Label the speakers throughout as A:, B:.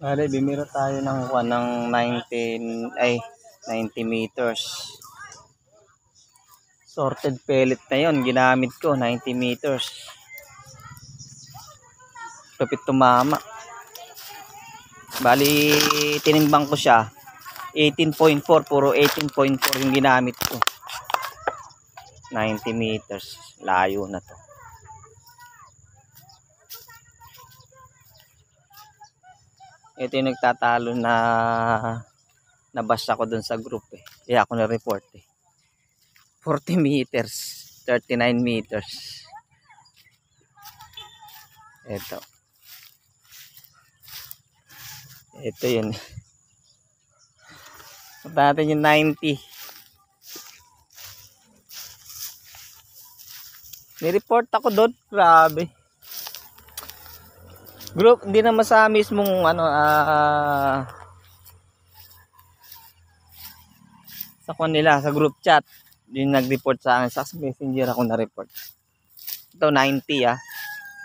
A: Bale, bimiro tayo ng 90 meters. Sorted pellet na yon, ginamit ko 90 meters. Lupit tumama. Bali, tinimbang ko siya 18.4, puro 18.4 yung ginamit ko. 90 meters, layo na to. Ito yung nagtatalo na nabasa ko dun sa group eh. Kaya ako na-report eh. 40 meters, 39 meters. Ito yun. Punta natin yung 90. Ni-report ako doon. Grabe. Group, hindi naman sa mismong sa kanila, sa group chat. Yung nag-report sa akin, sa messenger ako na-report. Ito 90 ah.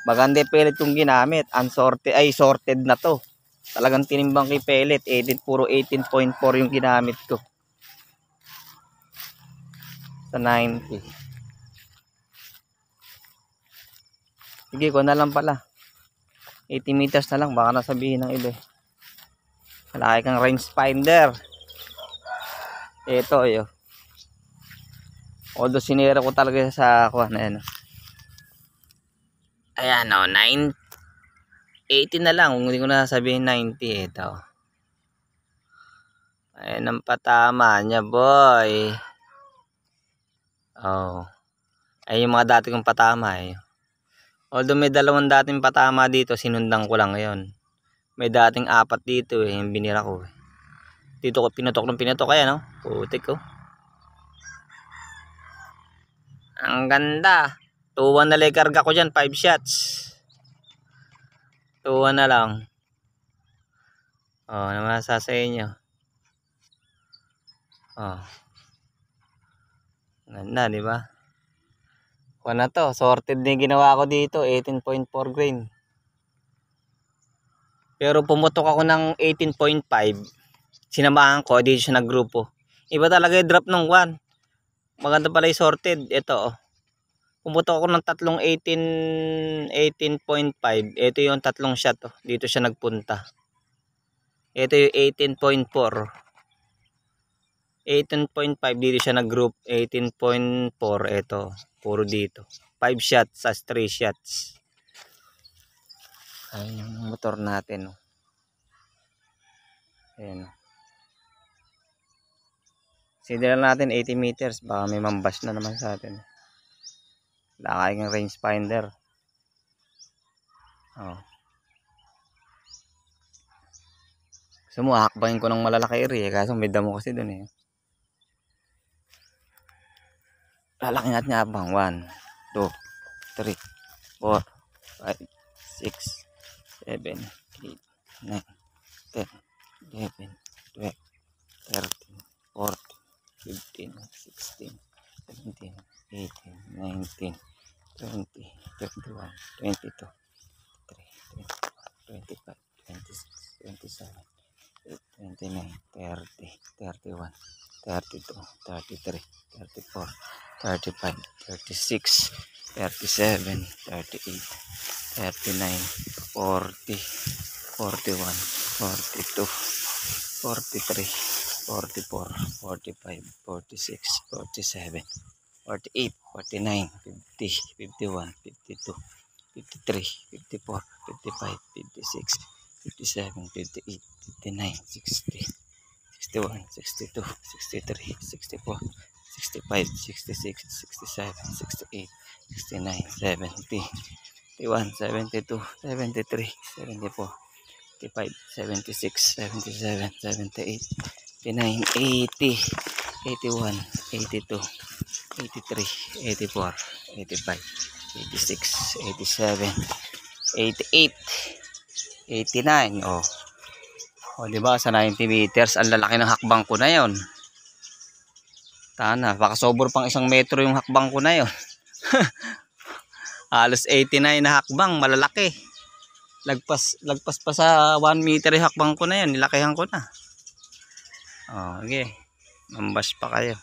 A: Maganda pellet yung ginamit. Unsorted, sorted na to. Talagang tinimbang kay pellet. Puro 18.4 yung ginamit ko. Sa 90. Sige ko na lang pala. 80 meters na lang, baka nasabihin ng iba. Malaki kang range finder. Ito yo. Although sinira ko talaga sa kuha na yan. Ayan o, 80 na lang, kung hindi ko na sabihin 90. Ito. Ayan ang patama niya, boy. Oh. Ay yung mga dati kong patama eh. Although may dalawang dating patama dito, sinundan ko lang ngayon. May dating 4 dito eh, yung binira ko eh. Dito ko pinatok kaya no? Putik ko. Ang ganda. 2-1 na lang karga ko dyan, 5 shots. 2-1 na lang. Oh, namasa sa inyo. Oh. Ganda, di ba? Kuha na to, sorted din ginawa ko dito, 18.4 grain. Pero pumutok ako ng 18.5. Sinamahan ko, dito siya naggrupo. Iba talaga yung drop ng 1. Maganda pala yung sorted. Ito oh. Pumutok ako ng tatlong 18.5. Ito yung tatlong shot oh. Dito siya nagpunta. Ito yung 18.4. 18.5 dito siya nag-group. 18.4 ito. Puro dito. 5 shots as 3 shots. Ayun yung motor natin. Oh. Ayan. Sideral natin 80 meters. Baka may mambash na naman sa atin. Lakay ng range finder. Oh. Gusto mo, hakbahin ko ng malalaki iri. Kaso may damo kasi dun eh. Lalaki natin nga abang. 1, 2, 3, 4, 5, 6, 7, 8, 9, 10, 11, 12, 13, 14, 15, 16, 17, 18, 19, 20, 21, 22, 23, 24, 25, 26, 27, 29, 30, 31, 32, 33, 34, 35, 36, 37, 38, 39, 40, 41, 42, 43, 44, 45, 46, 47, 48, 49, 50, 51, 52, 53, 54, 55, 56, 57, 58, 59, 60, 61, 62, 63, 64, 65, 66, 67, 68, 69, 70, 71, 72, 73, 74, 75, 76, 77, 78, 89, 80, 81, 82, 83, 84, 85, 86, 87, 88, 89. Oh. O, di ba sa 90 meters, ang lalaki ng hakbang ko na 'yon. Tana, baka sobor pang 1 metro yung hakbang ko na 'yon. Halos 89 na hakbang, malalaki. Lagpas pa sa 1 meter yung hakbang ko na yan. Nilakihan ko na. Oh, okay. Mambas pa kayo.